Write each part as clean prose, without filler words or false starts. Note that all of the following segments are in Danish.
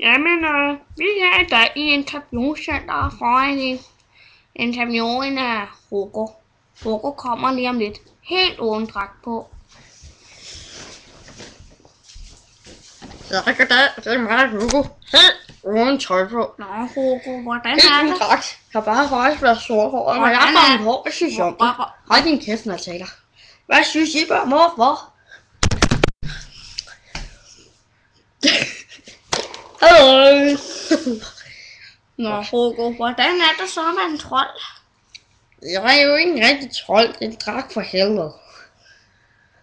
Jamen, vi er i dag i interviewcenter for en interviewing af Hugo. Hugo kommer lige om lidt, helt uden dragt på. Ja, goddag, det er mig, Hugo. Helt uden tøj på. Nå, Hugo, hvordan Helt er uden det? dragt. Kan bare faktisk være sort hår, og jeg har mit hår, jeg synes om det. Hold din kæft, når jeg taler. Hvad synes I bare, morfar? Hallo. Nå, Hugo, hvordan er det så med en trold? Jeg er jo ikke en rigtig trold, det er en dragt for helvede.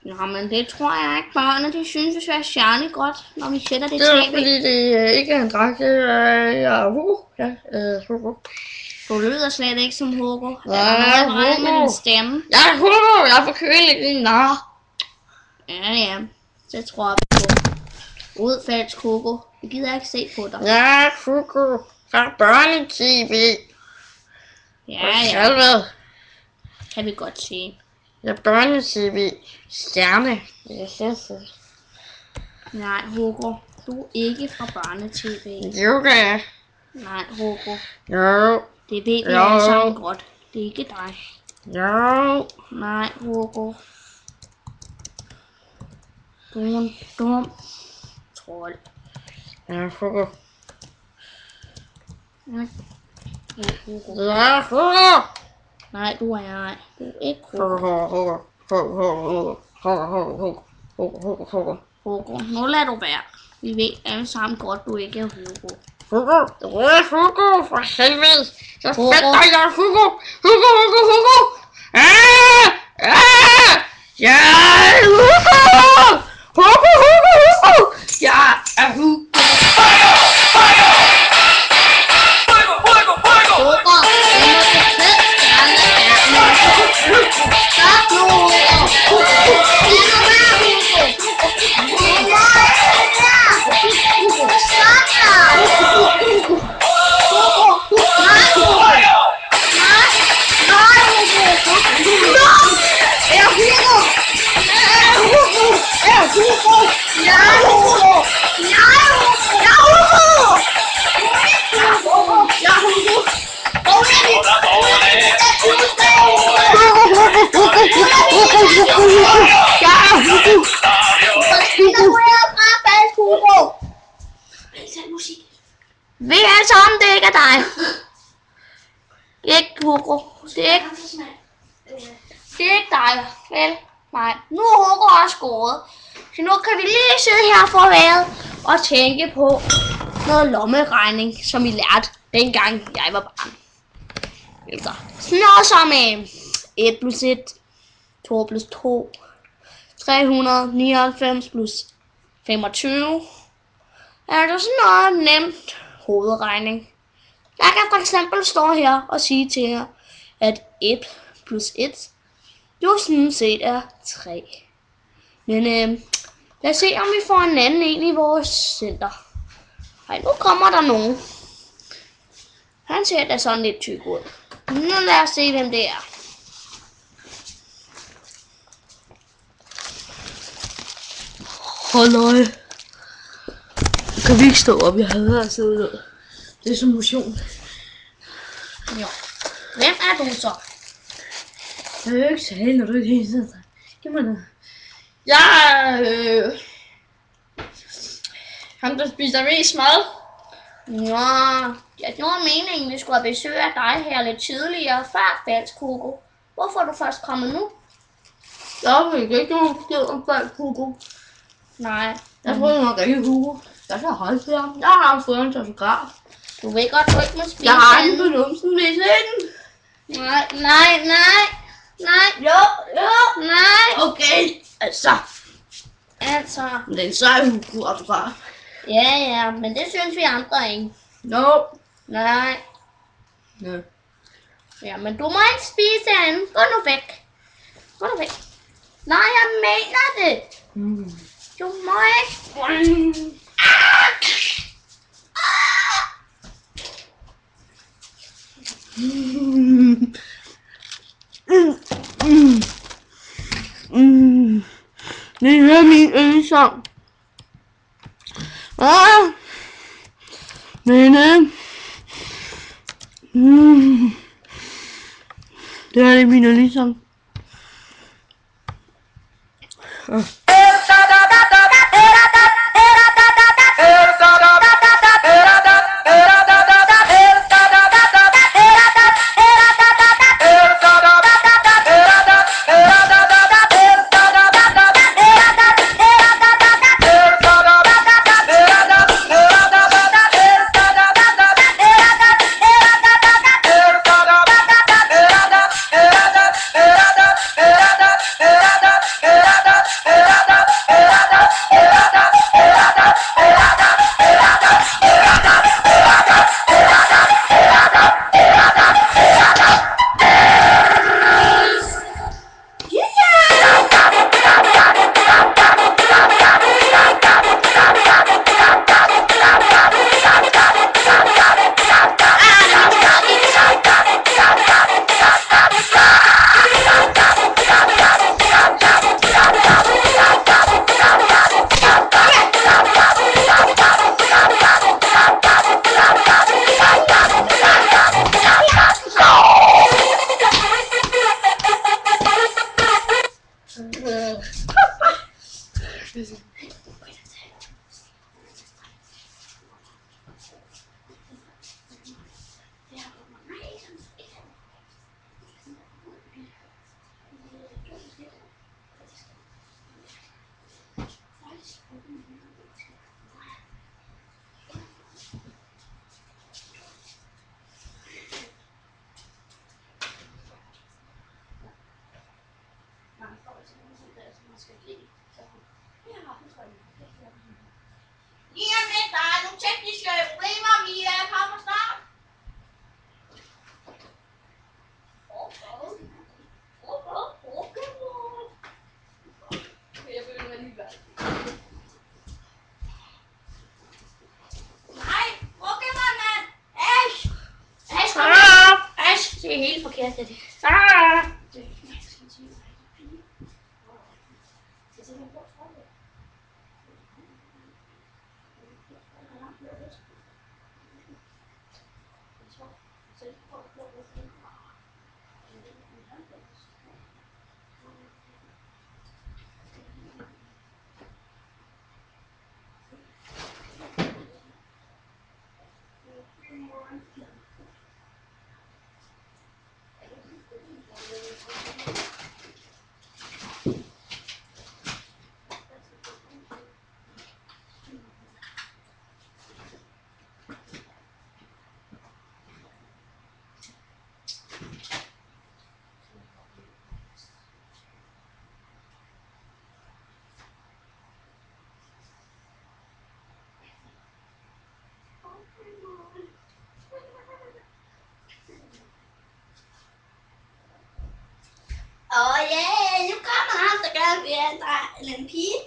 Nå, men det tror jeg ikke, børnene de synes, vi skal stjerne godt, når vi sætter det Det er tv. fordi, det ikke er en dragt, det er Hugo. Ja, Hugo. Du lyder slet ikke som Hugo. Nej, Er der noget i vejen med Hugo. din stemme? Jeg er Hugo, jeg er forkølet i nar. Ja, det tror jeg på. Udfalsk Hugo. Jeg gider ikke se på dig. Ja, Hugo. Fra børne-tv. Ja, kan vi godt se. Ja, børne-tv. Stjerne. Yes. Nej, Hugo. Du er ikke fra børne-tv. Jo, det er. Nej, Hugo. Jo. Det ved vi Jo. alle sammen godt. Det er ikke dig. Jo. Nej, Hugo. Du er en dum trold. Ja, Hugo. Nej. Hugo. Ja, Hugo. Nej, du er jeg. Du er ikke Hugo. Hugo, nu lader du være. Vi ved alle sammen godt, du ikke er Hugo. Hugo. Du er Hugo, for helvede. Så Hugo. fedt dig, jeg er Hugo. Hugo. Ja, Hugo. Hugo. Jeg er Hugo. Vi er alle sammen, det ikke er dig. Ikke Hugo. Det er ikke dig, vel? Nej. Nu er Hugo også gået. Så nu kan vi lige sidde her for vejret og tænke på noget lommeregning, som vi lærte dengang jeg var barn. Altså, sådan noget som 1 plus 1, 2 plus 2, 399 plus 25. Er det sådan noget nemt hovedregning? Jeg kan for eksempel stå her og sige til jer, at 1 plus 1 jo sådan set er 3. Men lad os se, om vi får en anden en i vores center. Ej, nu kommer der nogen. Han ser da sådan lidt tyk ud. Nu lad os se, hvem det er. Hold øje. Kan vi ikke stå op? Jeg hader at sidde ned. Det er som motion. Jo. Hvem er du så? Jeg vil jo ikke tale, når du ikke hele tiden. Giv mig noget. Jeg er ham, der spiser mest mad. Nå, ja, det var meningen, vi skulle have besøg af dig her lidt tidligere, før Falsk Hugo. Hvorfor er du først kommet nu? Jeg vil ikke nogen besked om Falsk Hugo. Nej. Jeg tror, det er rigtig Hugo. Jeg kan holde til ham. Jeg har fået en autograf. Du ved godt, du ikke må spise Jeg har den den. på numsen, hvis den. Nej. Jo. Nej. Okay. Altså. Men det er en sej Hugo autograf. Ja, men det synes vi andre ikke. No. Nej. No. Ja, men du må ikke spise den. Gå nu væk. Nej, jeg mener det. Du må ikke. Det er min yndlingssang. Men det er det mine ligesom. Der er nogle tekniske problemer, vi kommer snart. Nej, Pokémon, mand! Ash! Ash, kom her! Ash, det er helt forkert, det. Nu kommer ham, der gerne vil have, der er en pige.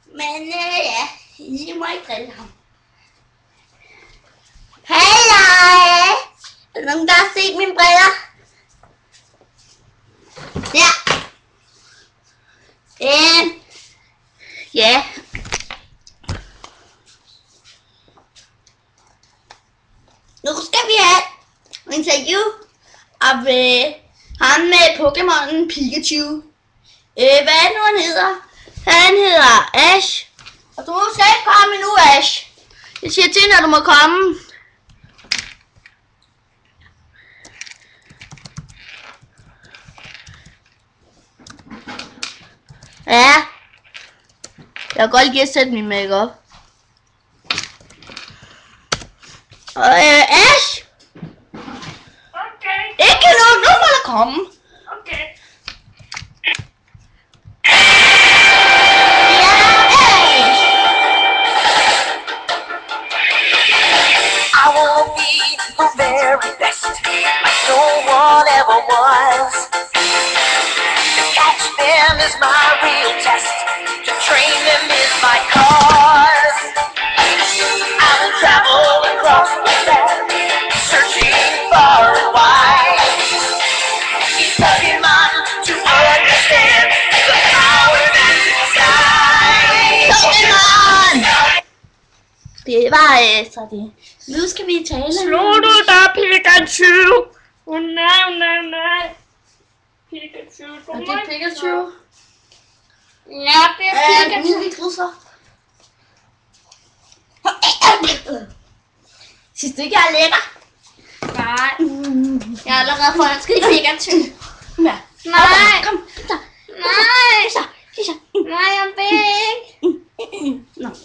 Men ja, I må ikke drille ham. Hej! Er der nogen, der har set mine briller? Ja. Ja. Nu skal vi have et interview af ham med Pokémonen Pikachu. Hvad er det nu, han hedder? Han hedder Ash. Og du skal ikke komme nu, Ash. Jeg siger til, når du må komme. Ja. Jeg kan godt lige sætte min make-up. Og Ash. Okay. Ikke nu må der komme. Okay. I wanna be the very best, like no one ever was. To catch them is my real test, to train them is my cause. I will travel across the land, searching far and wide. Each Pokemon to understand the power that's inside. Pokemon! Det Det var så det. Nu skal vi tale. Slå du der, Pikachu! Nej. Pikachu, du Er det Pikachu? Ja, det er Pikachu. Synes du ikke, jeg er lækker? Nej. Jeg er allerede forelsket i Pikachu. Ja. Nej. Kom, så. Nej. Så. Nej, jeg vil ikke.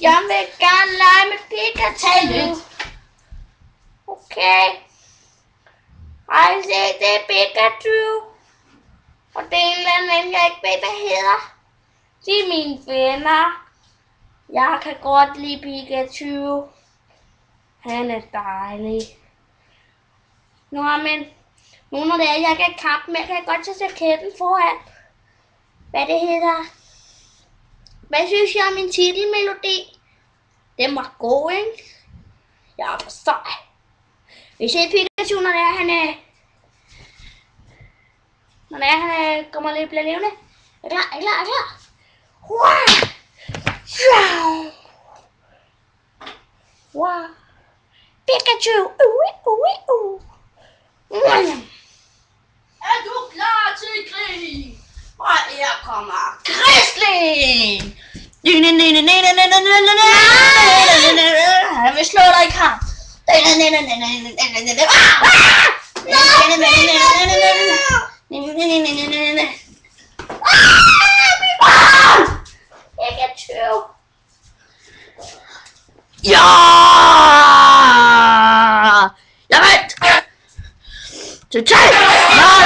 Jeg vil gerne lege med Pikachu. Tag lidt. Okay. Ej, se, det er Pikachu. Og det er en eller anden, jeg ikke ved, hvad hedder. De er mine venner. Jeg kan godt lide Pikachu. Han er dejlig. Nå, men nu når det er, jeg kan kamp med, kan jeg godt tage raketten foran. Hvad det hedder? Hvad synes jeg om min titelmelodi? Den var god, ikke? Jeg er for sej. Vi ser Pikachu, når det er, han kommer lidt bliver levende. Er klar? Wow. Pikachu. Er du klar til krig? Og her kommer Grisling! Han vil slå dig i kamp. Pikachu. Ja! Jeg vandt! Totalt! Nej!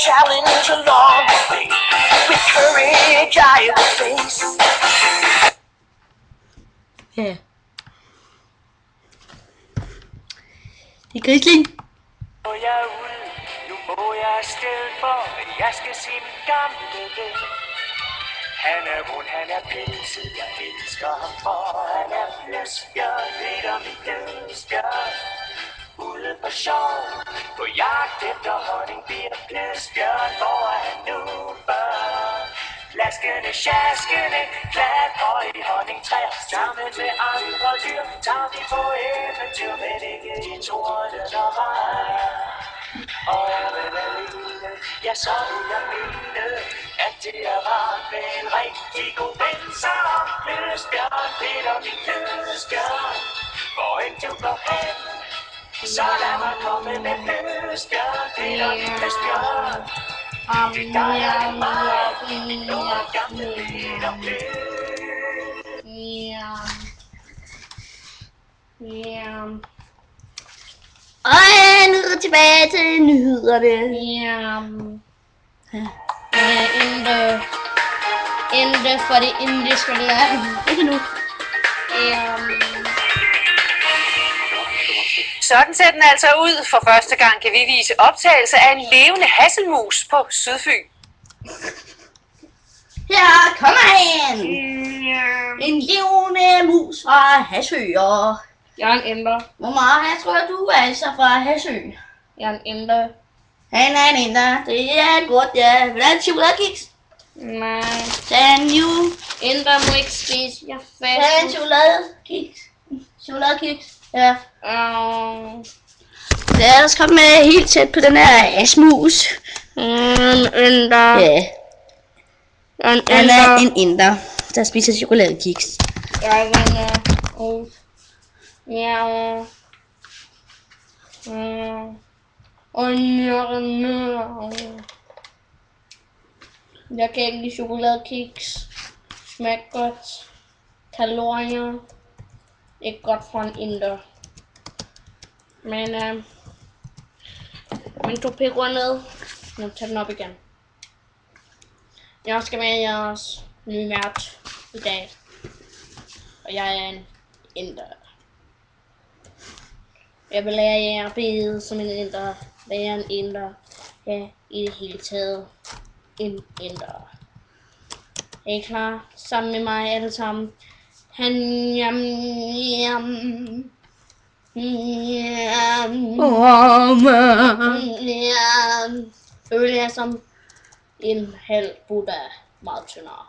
Challenge along the way, with courage I will face. Ja. Det er Grisling. Nu jeg er ude, nu må jeg afsted, for jeg skal se min gamle ven. Han er rund, han er pelset, jeg elsker ham, for han er fløsbjørn, lidt om min dødsbjørn. Ude på sjov, på jagt efter honningbir, pløsbjørn, hvor er han nu børn? Plaskende, sjaskende, klatrer i honningtræer, sammen med andre dyr, tager vi på eventyr, men ikke i torden og regn. Og er vel alene, ja så vil jeg mene, at det er rart med en rigtig god ven, som pløsbjørn, Peter, min pløsbjørn, hvor end du går hen. Så lad mig komme med pløsbjørn, Peter, min pløsbjørn. Det er dig og mig, nogle gamle Peter Pløs. Og nu tilbage til nyhederne. Inde for det indiske land. Ikke nu. Sådan ser den altså ud. For første gang kan vi vise optagelse af en levende hasselmus på Sydfyn. Her kommer han. En levende mus fra Hasø. Og Jeg er en inder. hvor meget jeg tror du er altså fra Hasø? Jeg er en inder. Han er en inder. Det er godt, ja. Vil du have chokoladekiks? Nej. Tag you. Inder må ikke spise. Jeg er Tag en fast. chokoladekiks. Chokoladekiks. Ja. Lad os komme med helt tæt på den her hasmus. Inder. Ja. En Han er en inder, der spiser chokoladekiks. Jeg er en ja. Jeg kan ikke lide chokoladekiks. Smager godt. Kalorier. Ikke godt for en inder. Men min topi går ned. Nu tager den op igen. Jeg skal med jeres nye vært i dag. og jeg er en inder. Jeg vil lære jer at bede som en inder, være en inder, ja, i det hele taget en inder. Er I klar? Sammen med mig alle sammen. Han jam jam. Føler jeg som en halv Buddha, meget tyndere.